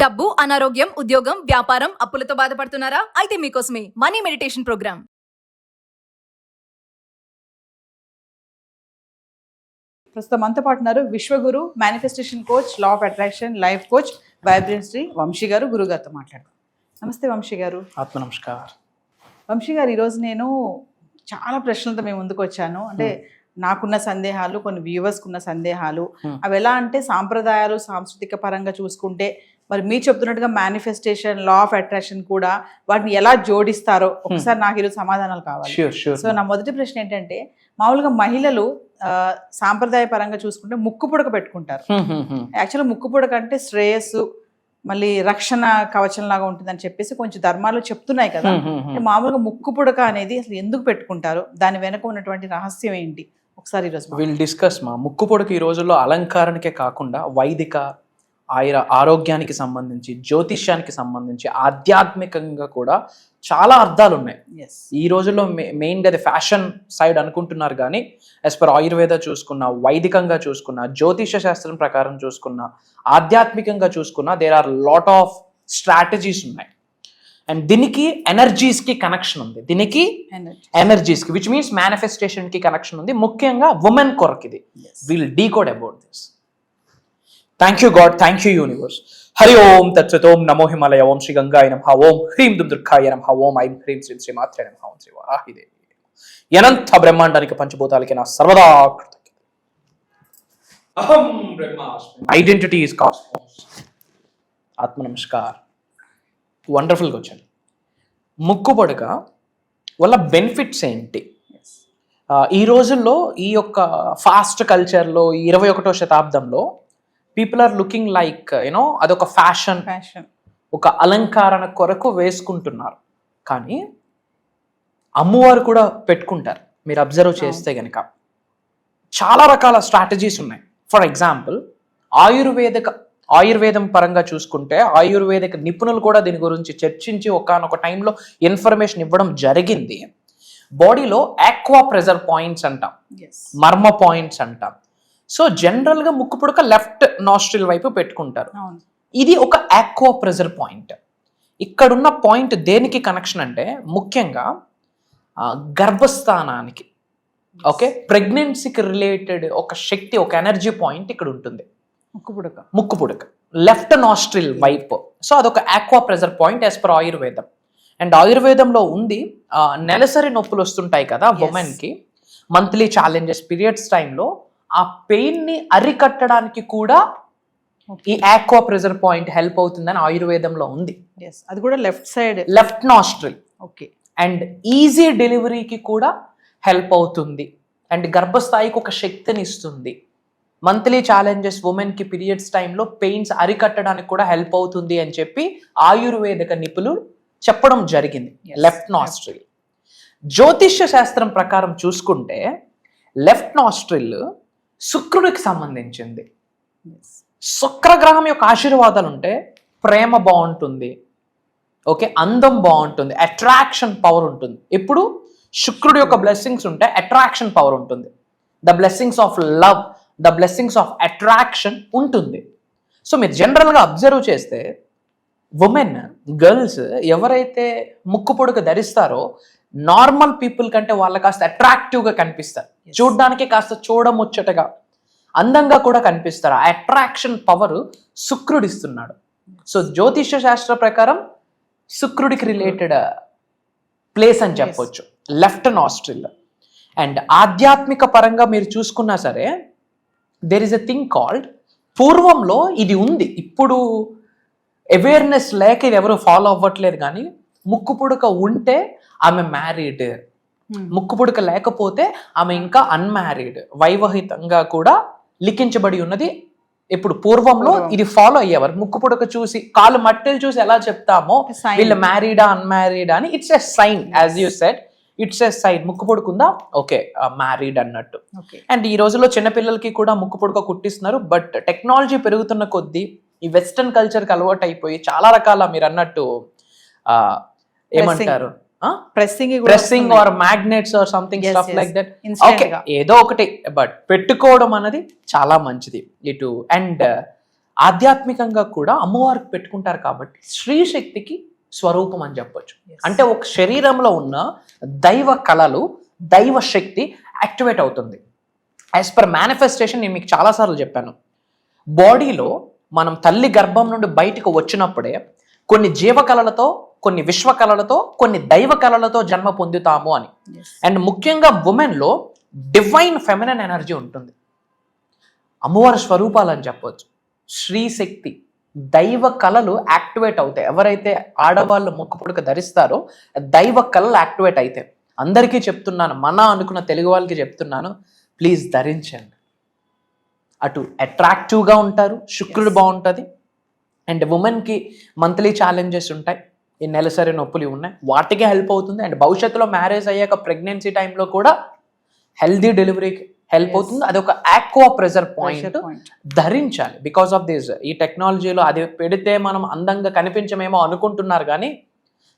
డబ్బు, అనారోగ్యం, ఉద్యోగం, వ్యాపారం, అప్పులతో బాధపడుతున్నారా? అయితే మీకోసమే మనీ మెడిటేషన్ ప్రోగ్రామ్. ప్రస్తుతం మనతో పాటు ఉన్నారు Vishwaguru, manifestation coach, law of attraction, life coach, vibrancy Vamshi garu. గురుగారితో మాట్లాడదాం. నమస్తే వంశీ గారు. ఆత్మ నమస్కారం. వంశీ గారు, ఈరోజు నేను చాలా ప్రశ్నలతో మేము ముందుకు వచ్చాను. అంటే నాకున్న సందేహాలు, కొన్ని వ్యూవర్స్కి ఉన్న సందేహాలు, అవి ఎలా అంటే సాంప్రదాయాలు, సాంస్కృతిక పరంగా చూసుకుంటే మరి మీరు చెప్తున్నట్టుగా మేనిఫెస్టేషన్, లా ఆఫ్ అట్రాక్షన్ కూడా వాటిని ఎలా జోడిస్తారో ఒకసారి నాకు ఈరోజు సమాధానాలు కావాలి. సో నా మొదటి ప్రశ్న ఏంటంటే, మామూలుగా మహిళలు సాంప్రదాయ పరంగా చూసుకుంటే ముక్కు పుడక పెట్టుకుంటారు. యాక్చువల్గా ముక్కు పుడక అంటే శ్రేయస్సు, మళ్ళీ రక్షణ కవచం లాగా ఉంటుందని చెప్పేసి కొంచెం ధర్మాలు చెప్తున్నాయి కదా. మామూలుగా ముక్కు పుడక అనేది అసలు ఎందుకు పెట్టుకుంటారు, దాని వెనక ఉన్నటువంటి రహస్యం ఏంటి, ఒకసారి ఈరోజు విల్ డిస్కస్. మా ముక్కు పొడక ఈ రోజుల్లో అలంకారానికే కాకుండా వైదిక ఆరోగ్యానికి సంబంధించి, జ్యోతిష్యానికి సంబంధించి, ఆధ్యాత్మికంగా కూడా చాలా అర్థాలు ఉన్నాయి. ఈ రోజుల్లో మెయిన్గా అది ఫ్యాషన్ సైడ్ అనుకుంటున్నారు, కానీ యాజ్ పర్ ఆయుర్వేద చూసుకున్న, వైదికంగా చూసుకున్న, జ్యోతిష శాస్త్రం ప్రకారం చూసుకున్న, ఆధ్యాత్మికంగా చూసుకున్న, there are lot of strategies ఉన్నాయి. అండ్ దీనికి ఎనర్జీస్కి కనెక్షన్ ఉంది, దీనికి ఎనర్జీస్కి, విచ్ మీన్స్ మేనిఫెస్టేషన్కి కనెక్షన్ ఉంది. ముఖ్యంగా ఉమెన్ కొరకు ఇది. Will decode about this. Thank you God, thank you universe. Hari ఓం తత్సత్. ఓం నమో హిమాలయ. ఓం శ్రీ గంగాయ నమః. ఓం హ్రీం దుర్గాయ నమః. ఓం ఐం హ్రీం శ్రీ శ్రీ మాత్రే నమః. ఓం శ్రీ వారాహిదేవి. అనంత బ్రహ్మాండానికి, పంచభూతాలకి నా సర్వదా కృతజ్ఞత. అహం బ్రహ్మాస్మి. Identity is cosmos. ఆత్మ నమస్కార్. వండర్ఫుల్గా వచ్చాను. ముక్కు పొడక వల్ల బెనిఫిట్స్ ఏంటి? ఈ రోజుల్లో, ఈ యొక్క ఫాస్ట్ కల్చర్లో, 21వ శతాబ్దంలో people are looking like you know అదొక ఫ్యాషన్, ఒక అలంకరణ కొరకు వేసుకుంటున్నారు. కానీ అమ్మవారు కూడా పెట్టుకుంటారు. మీరు అబ్జర్వ్ చేస్తే కనుక చాలా రకాల స్ట్రాటజీస్ ఉన్నాయి. ఫర్ ఎగ్జాంపుల్, ఆయుర్వేదం పరంగా చూసుకుంటే ఆయుర్వేదిక నిపుణులు కూడా దీని గురించి చర్చించి ఒకానొక టైంలో ఇన్ఫర్మేషన్ ఇవ్వడం జరిగింది. బాడీలో ఆక్వా ప్రెజర్ పాయింట్స్ అంటాం, మర్మ పాయింట్స్ అంటాం. సో జనరల్గా ముక్కు పుడక లెఫ్ట్ నాస్ట్రిల్ వైపు పెట్టుకుంటారు. ఇది ఒక ఆక్వా ప్రెజర్ పాయింట్. ఇక్కడున్న పాయింట్ దేనికి కనెక్షన్ అంటే ముఖ్యంగా గర్భస్థానానికి, ఓకే, ప్రెగ్నెన్సీకి రిలేటెడ్ ఒక శక్తి, ఒక ఎనర్జీ పాయింట్ ఇక్కడ ఉంటుంది. ముక్కు పుడక లెఫ్ట్ నాస్ట్రిల్ వైపు. సో అదొక aqua pressure point as per ఆయుర్వేదం. అండ్ ఆయుర్వేదంలో ఉంది, నెలసరి నొప్పులు వస్తుంటాయి కదా ఉమెన్కి, మంత్లీ ఛాలెంజెస్, పీరియడ్స్ టైంలో ఆ పెయిన్ ని అరికట్టడానికి కూడా ఈ ఆక్వా ప్రెజర్ పాయింట్ హెల్ప్ అవుతుందని ఆయుర్వేదంలో ఉంది. అది కూడా left side, left nostril. Okay. And easy డెలివరీకి కూడా హెల్ప్ అవుతుంది. అండ్ గర్భస్థాయికి ఒక శక్తిని ఇస్తుంది. మంత్లీ ఛాలెంజెస్, ఉమెన్ కి పీరియడ్స్ టైంలో పెయిన్స్ అరికట్టడానికి కూడా హెల్ప్ అవుతుంది అని చెప్పి ఆయుర్వేదిక నిపుణులు చెప్పడం జరిగింది. Left nostril. జ్యోతిష్య శాస్త్రం ప్రకారం చూసుకుంటే లెఫ్ట్ నాస్ట్రిల్ శుక్రుడికి సంబంధించింది. శుక్రగ్రహం యొక్క ఆశీర్వాదాలు ఉంటే ప్రేమ బాగుంటుంది, ఓకే, అందం బాగుంటుంది, అట్రాక్షన్ పవర్ ఉంటుంది. ఇప్పుడు శుక్రుడి యొక్క బ్లెస్సింగ్స్ ఉంటే అట్రాక్షన్ పవర్ ఉంటుంది. The blessings of love, the blessings of attraction ఉంటుంది. సో మీరు జనరల్గా అబ్జర్వ్ చేస్తే ఉమెన్, గర్ల్స్ ఎవరైతే ముక్కు పొడక ధరిస్తారో నార్మల్ పీపుల్ కంటే వాళ్ళ కాస్త అట్రాక్టివ్గా కనిపిస్తారు. చూడ్డానికి కాస్త చూడముచ్చటగా, అందంగా కూడా కనిపిస్తారు. ఆ అట్రాక్షన్ పవర్ శుక్రుడు ఇస్తున్నాడు. సో జ్యోతిష శాస్త్ర ప్రకారం శుక్రుడికి రిలేటెడ్ ప్లేస్ అని చెప్పొచ్చు లెఫ్ట్ నాస్ట్రిల్. అండ్ ఆధ్యాత్మిక పరంగా మీరు చూసుకున్నా సరే, there is a thing called, పూర్వంలో ఇది ఉంది, ఇప్పుడు అవేర్నెస్ లేక ఇది ఎవరు ఫాలో అవ్వట్లేదు. కానీ ముక్కు పుడక ఉంటే ఆమె మ్యారీడ్, ముక్కు పుడక లేకపోతే ఆమె ఇంకా అన్మ్యారీడ్, వైవాహితంగా కూడా లిఖించబడి ఉన్నది. ఇప్పుడు పూర్వంలో ఇది ఫాలో అయ్యేవారు. ముక్కు పుడక చూసి, కాలు మట్టెలు చూసి ఎలా చెప్తామో వీళ్ళు మ్యారీడా అన్మ్యారీడా అని, it's a sign. As you said, it's a sign. ముక్కు పుడకుందా, ఓకే, మ్యారీడ్ అన్నట్టు. అండ్ ఈ రోజుల్లో చిన్నపిల్లలకి కూడా ముక్కు పుడక కుట్టిస్తున్నారు. బట్ టెక్నాలజీ పెరుగుతున్న కొద్దీ ఈ వెస్టర్న్ కల్చర్కి అలవాటు అయిపోయి చాలా రకాల, మీరు అన్నట్టు ఏమంటారు, pressing or magnets or something stuff like that. Okay, ఏదో ఒకటి, బట్ పెట్టుకోవడం అన్నది చాలా మంచిది ఇటు. అండ్ ఆధ్యాత్మికంగా కూడా అమ్మవారికి పెట్టుకుంటారు కాబట్టి స్త్రీ శక్తికి స్వరూపం అని చెప్పొచ్చు. అంటే ఒక శరీరంలో ఉన్న దైవ కళలు, దైవ శక్తి యాక్టివేట్ అవుతుంది. యాజ్ పర్ మేనిఫెస్టేషన్ నేను మీకు చాలాసార్లు చెప్పాను, బాడీలో మనం తల్లి గర్భం నుండి బయటకు వచ్చినప్పుడే కొన్ని జీవ కళలతో, కొన్ని విశ్వ కళలతో, కొన్ని దైవ కళలతో జన్మ పొందుతాము అని. అండ్ ముఖ్యంగా ఉమెన్లో డివైన్ ఫెమినన్ ఎనర్జీ ఉంటుంది. అమ్మవారి స్వరూపాలు అని చెప్పొచ్చు. స్త్రీ శక్తి, దైవ కళలు యాక్టివేట్ అవుతాయి. ఎవరైతే ఆడవాళ్ళు ముక్కు పుడక ధరిస్తారో దైవ కళలు యాక్టివేట్ అవుతాయి. అందరికీ చెప్తున్నాను, మన అనుకున్న తెలుగు వాళ్ళకి చెప్తున్నాను, ప్లీజ్ ధరించండి. అటు అట్రాక్టివ్గా ఉంటారు, శుక్రుడు బాగుంటుంది. అండ్ ఉమెన్కి మంత్లీ ఛాలెంజెస్ ఉంటాయి, ఈ నెలసరి నొప్పులు ఉన్నాయి, వాటికే హెల్ప్ అవుతుంది. అండ్ భవిష్యత్తులో మ్యారేజ్ అయ్యాక ప్రెగ్నెన్సీ టైంలో కూడా హెల్దీ డెలివరీకి హెల్ప్ అవుతుంది. అది ఒక ఆక్వా ప్రెజర్ పాయింట్ ధరించాలి. బికాస్ ఆఫ్ దిస్, ఈ టెక్నాలజీలో అది పెడితే మనం అందంగా కనిపించమేమో అనుకుంటున్నారు, కానీ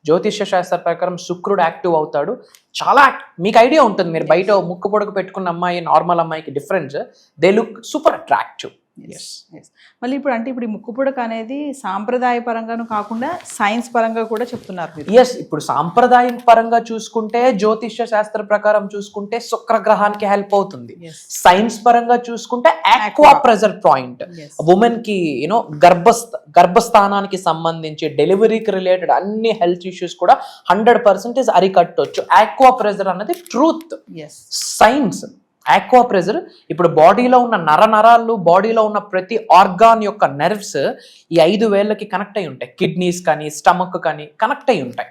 జ్యోతిష్య శాస్త్ర ప్రకారం శుక్రుడు యాక్టివ్ అవుతాడు. చాలా మీకు ఐడియా ఉంటుంది, మీరు బయట ముక్కు పొడకు పెట్టుకున్న అమ్మాయి నార్మల్ అమ్మాయికి difference, they look super attractive. మళ్ళీ ఇప్పుడు అంటే ఇప్పుడు ఈ ముక్కు పుడక అనేది సాంప్రదాయ పరంగాను కాకుండా సైన్స్ పరంగా కూడా చెప్తున్నారు మీరు. ఎస్, ఇప్పుడు సాంప్రదాయం పరంగా చూసుకుంటే, జ్యోతిష్య శాస్త్ర ప్రకారం చూసుకుంటే శుక్రగ్రహానికి హెల్ప్ అవుతుంది. సైన్స్ పరంగా చూసుకుంటే ఆక్వా ప్రెజర్ పాయింట్ ఉమెన్ కి యూనో గర్భస్థానానికి సంబంధించి డెలివరీకి రిలేటెడ్ అన్ని హెల్త్ ఇష్యూస్ కూడా 100% అరికట్టొచ్చు. ఆక్వా ప్రెజర్ అన్నది ట్రూత్, సైన్స్. ఆక్వా ప్రెజర్ ఇప్పుడు బాడీలో ఉన్న నరాలు, బాడీలో ఉన్న ప్రతి ఆర్గాన్ యొక్క నెర్వ్స్ ఈ 5 వేళ్ళకి కనెక్ట్ అయి ఉంటాయి. కిడ్నీస్ కానీ, స్టమక్ కానీ కనెక్ట్ అయి ఉంటాయి.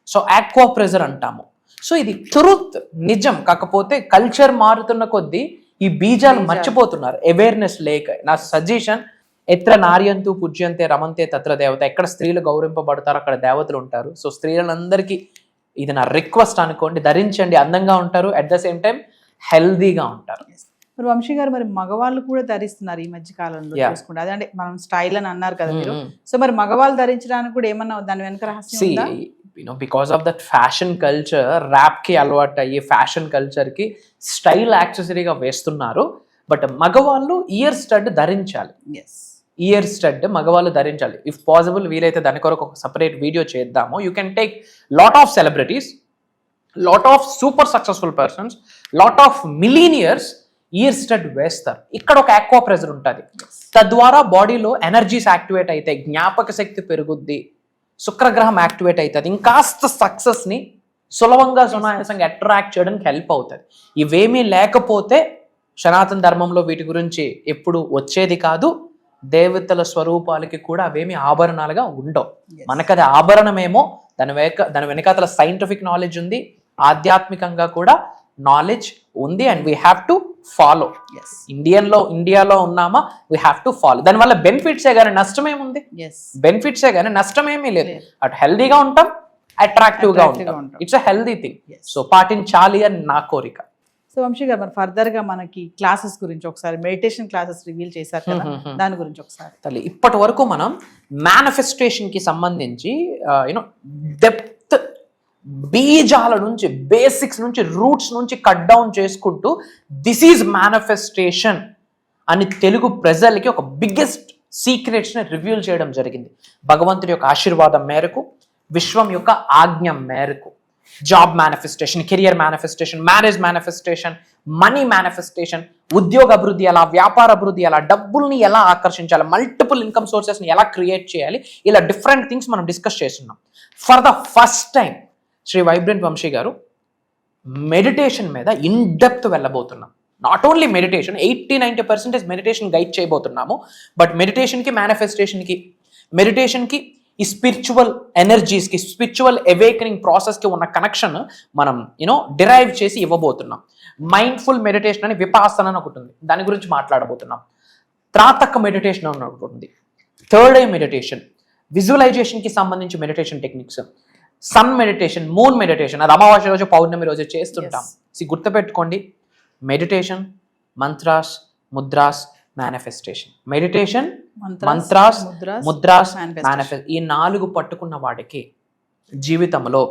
సో ఆక్వా ప్రెజర్ అంటాము. సో ఇది ట్రూత్, నిజం. కాకపోతే కల్చర్ మారుతున్న కొద్దీ ఈ బీజాలు మర్చిపోతున్నారు, అవేర్నెస్ లేక. నా సజెషన్, ఎత్ర నార్యంతు పూజ్యంతే రమంతే తత్ర దేవత. ఎక్కడ స్త్రీలు గౌరవింపబడతారో అక్కడ దేవతలు ఉంటారు. సో స్త్రీలందరికీ ఇది నా రిక్వెస్ట్ అనుకోండి, ధరించండి, అందంగా ఉంటారు, అట్ ద సేమ్ టైం హెల్దీగా ఉంటారు. మరి వంశీ గారు, మరి మగవాళ్ళు కూడా ధరిస్తున్నారు ఈ మధ్య కాలంలో చూసుకుంటే. అదే అంటే మనం స్టైల్ అని అన్నారు కదా మీరు. సో మరి మగవాళ్ళు ధరించడానికి కూడా ఏమన్నా దాని వెనక రహస్యం ఉందా? Because of that fashion culture, rap కి అలవాటు అయ్యి ఫ్యాషన్ కల్చర్ కి స్టైల్ యాక్సెసరీగా వేస్తున్నారు. బట్ మగవాళ్ళు ఇయర్ స్టడ్ ధరించాలి. ఇయర్ స్టడ్ మగవాళ్ళు ధరించాలి. ఇఫ్ పాసిబుల్ వీలైతే దాని కొరకు ఒక సపరేట్ వీడియో చేద్దాము. You can take lot of celebrities, lot of super successful persons, lot of millionaires ear stud వేస్తారు. ఇక్కడ ఒక ఆక్వా ప్రెజర్ ఉంటుంది. తద్వారా బాడీలో ఎనర్జీస్ యాక్టివేట్ అవుతాయి, జ్ఞాపక శక్తి పెరుగుద్ది, శుక్రగ్రహం యాక్టివేట్ అవుతుంది. ఇంకాస్త సక్సెస్ని సులభంగా సునాయాసంగా అట్రాక్ట్ చేయడానికి హెల్ప్ అవుతుంది. ఇవేమీ లేకపోతే సనాతన ధర్మంలో వీటి గురించి ఎప్పుడు వచ్చేది కాదు. దేవతల స్వరూపాలకి కూడా అవేమి ఆభరణాలుగా ఉండవు. మనకది ఆభరణమేమో, దాని వెనకాతల సైంటిఫిక్ నాలెడ్జ్ ఉంది, ఆధ్యాత్మికంగా కూడా నాలెడ్జ్ ఉంది. And we have to follow. ఇండియాలో ఉన్నామా, వీ హ్యావ్ టు ఫాలో. దానివల్ల బెనిఫిట్సే కానీ నష్టమేముంది? బెనిఫిట్సే కానీ నష్టమేమీ లేదు. అటు హెల్దీగా ఉంటాం, అట్రాక్టివ్ గా ఉంటాం. It's a healthy thing. So పాటించాలి అని నా కోరిక. సో వంశీ గారు, మరి ఫర్దర్ గా మనకి క్లాసెస్ గురించి ఒకసారి, మెడిటేషన్ క్లాసెస్ రివీల్ చేశారు కదా, దాని గురించి ఒకసారి. తల్లి, ఇప్పటి వరకు మనం మేనిఫెస్టేషన్ కి సంబంధించి డెప్త్, బీజాల నుంచి, బేసిక్స్ నుంచి, రూట్స్ నుంచి కట్ డౌన్ చేసుకుంటూ దిస్ ఈజ్ మేనిఫెస్టేషన్ అని తెలుగు ప్రజలకి ఒక బిగ్గెస్ట్ సీక్రెట్స్ని రివీల్ చేయడం జరిగింది. భగవంతుడి యొక్క ఆశీర్వాదం మేరకు, విశ్వం యొక్క ఆజ్ఞ మేరకు job manifestation, career manifestation, marriage manifestation, money manifestation, ఉద్యోగ అభివృద్ధి ఎలా, వ్యాపార అభివృద్ధి ఎలా, డబ్బుల్ని ఎలా ఆకర్షించాలి, మల్టిపుల్ ఇన్కమ్ సోర్సెస్ని ఎలా క్రియేట్ చేయాలి, ఇలా డిఫరెంట్ థింగ్స్ మనం డిస్కస్ చేస్తున్నాం. For the first time Shri vibrant Vamsi గారు మెడిటేషన్ మీద ఇన్ డెప్త్ వెళ్ళబోతున్నాం. Not only meditation, 80-90% meditation guide చేయబోతున్నాము. బట్ మెడిటేషన్కి, మేనిఫెస్టేషన్కి, మెడిటేషన్కి, ఈ స్పిరిచువల్ ఎనర్జీస్కి, స్పిరిచువల్ అవేకనింగ్ ప్రాసెస్కి ఉన్న కనెక్షన్ మనం డిరైవ్ చేసి ఇవ్వబోతున్నాం. మైండ్ఫుల్ మెడిటేషన్ అని విపాసన అని ఒకటి ఉంది, దాని గురించి మాట్లాడబోతున్నాం. త్రాతక మెడిటేషన్ అని ఒకటి ఉంది, థర్డ్ ఐ మెడిటేషన్, విజువలైజేషన్కి సంబంధించి meditation techniques, sun meditation, moon meditation, అది అమావాస్య రోజు, పౌర్ణమి రోజు చేస్తుంటాం. గుర్తుపెట్టుకోండి, meditation, mantras, mudras, manifestation. Meditation, mantras, mudras, manifest. ఈ 4 పట్టుకున్న వాడికి జీవితంలో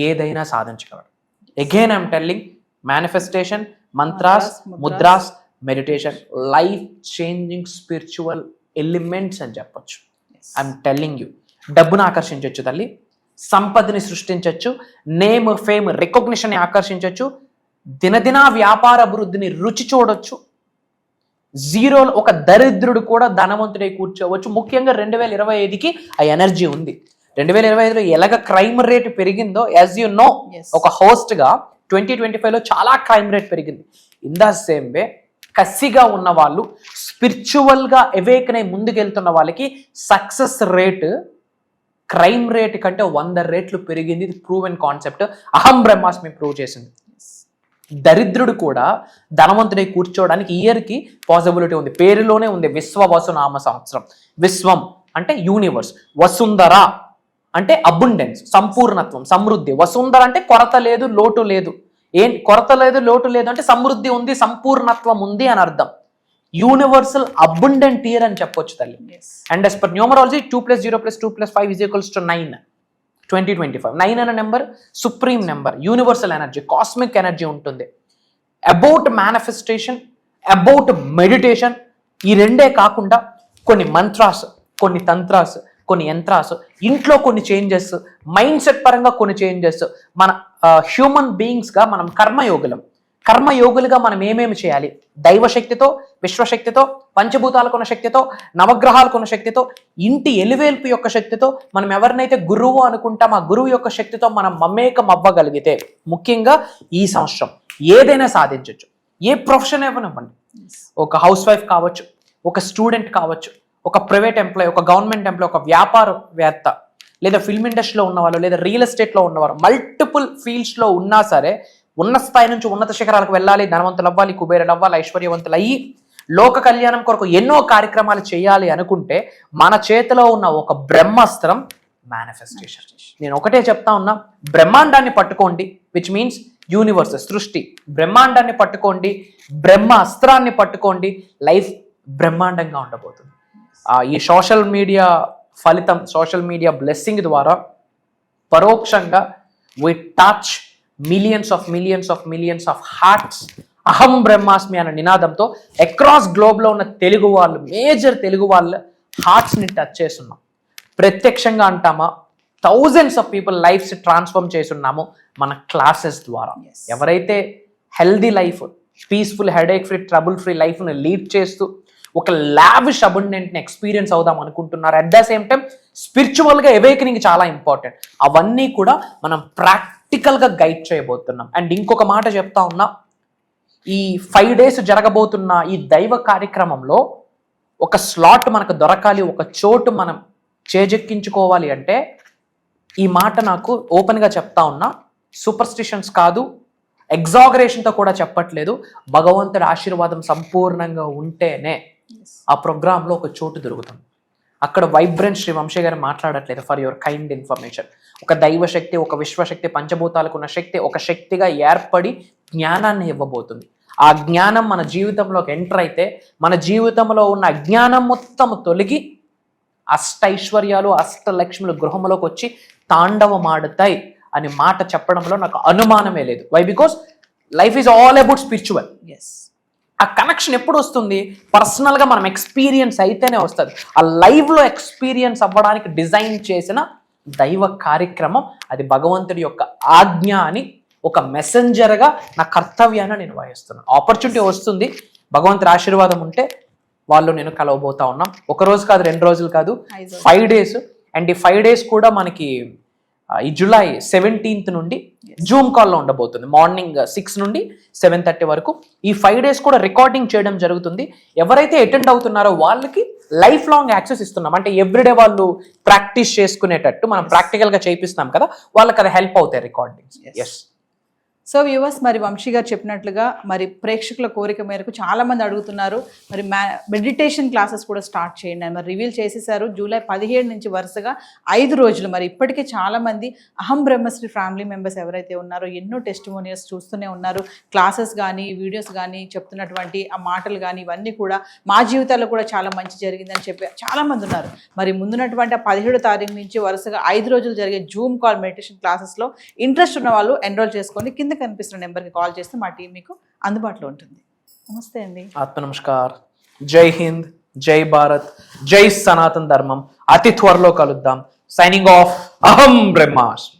ఏదైనా సాధించగలడు. Again I'm telling, manifestation, mantras, mudras, meditation, life changing spiritual elements అని చెప్పొచ్చు. ఐఎమ్ టెల్లింగ్ యూ, డబ్బును ఆకర్షించవచ్చు తల్లి, సంపదని సృష్టించవచ్చు, నేమ్ ఫేమ్ రికగ్నిషన్ ఆకర్షించవచ్చు, దినదిన వ్యాపార అభివృద్ధిని రుచి చూడొచ్చు. జీరోలో ఒక దరిద్రుడు కూడా ధనవంతుడై కూర్చోవచ్చు. ముఖ్యంగా 2025కి ఆ ఎనర్జీ ఉంది. 2025లో ఎలాగ క్రైమ్ రేట్ పెరిగిందో, యాజ్ యూ నో, ఒక హోస్ట్గా 2025లో చాలా క్రైమ్ రేట్ పెరిగింది. ఇన్ ద సేమ్ వే కసిగా ఉన్న వాళ్ళు, స్పిరిచువల్గా ఎవేకన్ అయి ముందుకెళ్తున్న వాళ్ళకి సక్సెస్ రేట్ క్రైమ్ రేట్ కంటే 100 రెట్లు పెరిగింది. ఇది ప్రూవెన్ కాన్సెప్ట్. అహం బ్రహ్మాస్మి ప్రూవ్ చేసింది. దరిద్రుడు కూడా ధనవంతుడై కూర్చోవడానికి ఇయర్కి పాసిబిలిటీ ఉంది. పేరులోనే ఉంది విశ్వవసు నామ సంవత్సరం. విశ్వం అంటే యూనివర్స్, వసుంధర అంటే అబుండెన్స్, సంపూర్ణత్వం, సమృద్ధి. వసుంధర అంటే కొరత లేదు, లోటు లేదు. ఏం కొరత లేదు, లోటు లేదు అంటే సమృద్ధి ఉంది, సంపూర్ణత్వం ఉంది అని అర్థం. యూనివర్సల్ అబుండెంట్ ఇయర్ అని చెప్పొచ్చు తల్లి. And as per numerology 2 + 0 + 2 + 5 = 9. 2025 9 అనే number supreme number, universal energy, cosmic energy ఉంటుంది. అబౌట్ మేనిఫెస్టేషన్, అబౌట్ మెడిటేషన్, ఈ రెండే కాకుండా కొన్ని మంత్రాస్, కొన్ని తంత్రాస్, కొన్ని యంత్రాస్, ఇంట్లో కొన్ని చేంజెస్, మైండ్ సెట్ పరంగా కొన్ని చేంజెస్. మన హ్యూమన్ బీయింగ్స్గా మనం కర్మయోగులుగా మనం ఏమేమి చేయాలి? దైవశక్తితో, విశ్వశక్తితో, పంచభూతాలకున్న శక్తితో, నవగ్రహాలకున్న శక్తితో, ఇంటి ఎలివేల్పు యొక్క శక్తితో, మనం ఎవరినైతే గురువు అనుకుంటాం ఆ గురువు యొక్క శక్తితో మనం మమేకం అవ్వగలిగితే ముఖ్యంగా ఈ సంవత్సరం ఏదైనా సాధించవచ్చు. ఏ ప్రొఫెషన్ ఇవ్వనివ్వండి, ఒక హౌస్ వైఫ్ కావచ్చు, ఒక స్టూడెంట్ కావచ్చు, ఒక ప్రైవేట్ ఎంప్లాయీ, ఒక గవర్నమెంట్ ఎంప్లాయీ, ఒక వ్యాపారవేత్త, లేదా ఫిల్మ్ ఇండస్ట్రీలో ఉన్నవాళ్ళు, లేదా రియల్ ఎస్టేట్లో ఉన్నవారు, మల్టిపుల్ ఫీల్డ్స్లో ఉన్నా సరే ఉన్న స్థాయి నుంచి ఉన్నత శిఖరాలకు వెళ్ళాలి, ధనవంతులు అవ్వాలి, కుబేరులు అవ్వాలి, ఐశ్వర్యవంతులు అయ్యి లోక కళ్యాణం కొరకు ఎన్నో కార్యక్రమాలు చేయాలి అనుకుంటే మన చేతిలో ఉన్న ఒక బ్రహ్మాస్త్రం మేనిఫెస్టేషన్. నేను ఒకటే చెప్తా ఉన్నా, బ్రహ్మాండాన్ని పట్టుకోండి, విచ్ మీన్స్ యూనివర్స్, సృష్టి. బ్రహ్మాండాన్ని పట్టుకోండి, బ్రహ్మ అస్త్రాన్ని పట్టుకోండి, లైఫ్ బ్రహ్మాండంగా ఉండబోతుంది. ఈ సోషల్ మీడియా ఫలితం, సోషల్ మీడియా బ్లెస్సింగ్ ద్వారా పరోక్షంగా we touch millions of hearts. అహం బ్రహ్మాస్మి అనే నినాదంతో అక్రాస్ గ్లోబ్లో ఉన్న తెలుగు వాళ్ళు, మేజర్ తెలుగు వాళ్ళ హార్ట్స్ని టచ్ చేస్తున్నాం. ప్రత్యక్షంగా అంటామా, thousands of people lives transform చేస్తున్నాము మన క్లాసెస్ ద్వారా. ఎవరైతే healthy life, peaceful, headache free, trouble free లైఫ్ని లీడ్ చేస్తూ ఒక లావిష్ అబండెంట్ని ఎక్స్పీరియన్స్ అవుదాం అనుకుంటున్నారు, అట్ ద సేమ్ టైం స్పిరిచువల్గా అవేకనింగ్ చాలా ఇంపార్టెంట్. అవన్నీ కూడా మనం ప్రాక్టికల్గా గైడ్ చేయబోతున్నాం. అండ్ ఇంకొక మాట చెప్తా ఉన్నా, ఈ 5 days జరగబోతున్న ఈ దైవ కార్యక్రమంలో ఒక స్లాట్ మనకు దొరకాలి, ఒక చోటు మనం చేజెక్కించుకోవాలి అంటే ఈ మాట నాకు ఓపెన్గా చెప్తా ఉన్నా, సూపర్స్టిషన్స్ కాదు, ఎగ్జాగరేషన్తో కూడా చెప్పట్లేదు. భగవంతుడి ఆశీర్వాదం సంపూర్ణంగా ఉంటేనే ఆ ప్రోగ్రాంలో ఒక చోటు దొరుకుతుంది. అక్కడ వైబ్రెంట్ శ్రీ వంశీ గారు మాట్లాడట్లేదు, ఫర్ యువర్ కైండ్ ఇన్ఫర్మేషన్. ఒక దైవశక్తి, ఒక విశ్వశక్తి, పంచభూతాలకు ఉన్న శక్తి ఒక శక్తిగా ఏర్పడి జ్ఞానాన్ని ఇవ్వబోతుంది. ఆ జ్ఞానం మన జీవితంలోకి ఎంటర్ అయితే మన జీవితంలో ఉన్న అజ్ఞానం మొత్తం తొలగి అష్టైశ్వర్యాలు, అష్టలక్ష్ములు గృహంలోకి వచ్చి తాండవమాడుతాయి అని మాట చెప్పడంలో నాకు అనుమానమే లేదు. Why? Because life is all about spiritual. ఆ కనెక్షన్ ఎప్పుడు వస్తుంది? పర్సనల్గా మనం ఎక్స్పీరియన్స్ అయితేనే వస్తుంది. ఆ లైవ్లో ఎక్స్పీరియన్స్ అవ్వడానికి డిజైన్ చేసిన దైవ కార్యక్రమం అది. భగవంతుడి యొక్క ఆజ్ఞ అని ఒక మెసెంజర్గా నా కర్తవ్యాన్ని నేను వహిస్తున్నాను. ఆపర్చునిటీ వస్తుంది, భగవంతుడి ఆశీర్వాదం ఉంటే వాళ్ళు నేను కలవబోతా ఉన్నాం. 1 రోజు కాదు, 2 రోజులు కాదు, 5 days. అండ్ ఈ 5 days కూడా మనకి ఈ జూలై 17th నుండి జూమ్ కాల్లో ఉండబోతుంది. మార్నింగ్ 6 నుండి 7:30 వరకు. ఈ 5 days కూడా రికార్డింగ్ చేయడం జరుగుతుంది. ఎవరైతే అటెండ్ అవుతున్నారో వాళ్ళకి లైఫ్ లాంగ్ యాక్సెస్ ఇస్తున్నాం. అంటే ఎవ్రీడే వాళ్ళు ప్రాక్టీస్ చేసుకునేటట్టు మనం ప్రాక్టికల్గా చేపిస్తున్నాం కదా, వాళ్ళకి అది హెల్ప్ అవుతాయి రికార్డింగ్స్. ఎస్. సో వ్యూవర్స్, మరి వంశీ గారు చెప్పినట్లుగా మరి ప్రేక్షకుల కోరిక మేరకు చాలామంది అడుగుతున్నారు, మరి మెడిటేషన్ క్లాసెస్ కూడా స్టార్ట్ చేయండి అని మరి రివీల్ చేసేసారు. జూలై 17 నుంచి వరుసగా 5 రోజులు. మరి ఇప్పటికే చాలామంది అహం బ్రహ్మశ్రీ ఫ్యామిలీ మెంబర్స్ ఎవరైతే ఉన్నారో ఎన్నో టెస్టిమోనియల్స్ చూస్తూనే ఉన్నారు. క్లాసెస్ కానీ, వీడియోస్ కానీ, చెప్తున్నటువంటి ఆ మాటలు కానీ ఇవన్నీ కూడా మా జీవితాల్లో కూడా చాలా మంచి జరిగిందని చెప్పి చాలామంది ఉన్నారు. మరి ముందున్నటువంటి 17వ తారీఖు నుంచి వరుసగా 5 రోజులు జరిగే జూమ్ కాల్ మెడిటేషన్ క్లాసెస్లో ఇంట్రెస్ట్ ఉన్న వాళ్ళు ఎన్రోల్ చేసుకొని కింద కనిపిస్తున్న నెంబర్కి కాల్ చేస్తే మా టీం మీకు అందుబాటులో ఉంటుంది. నమస్తే అండి. ఆత్మ నమస్కార్. జై హింద్, జై భారత్, జై సనాతన్ ధర్మం. అతి త్వరలో కలుద్దాం. సైనింగ్ ఆఫ్, అహం బ్రహ్మాస్మి.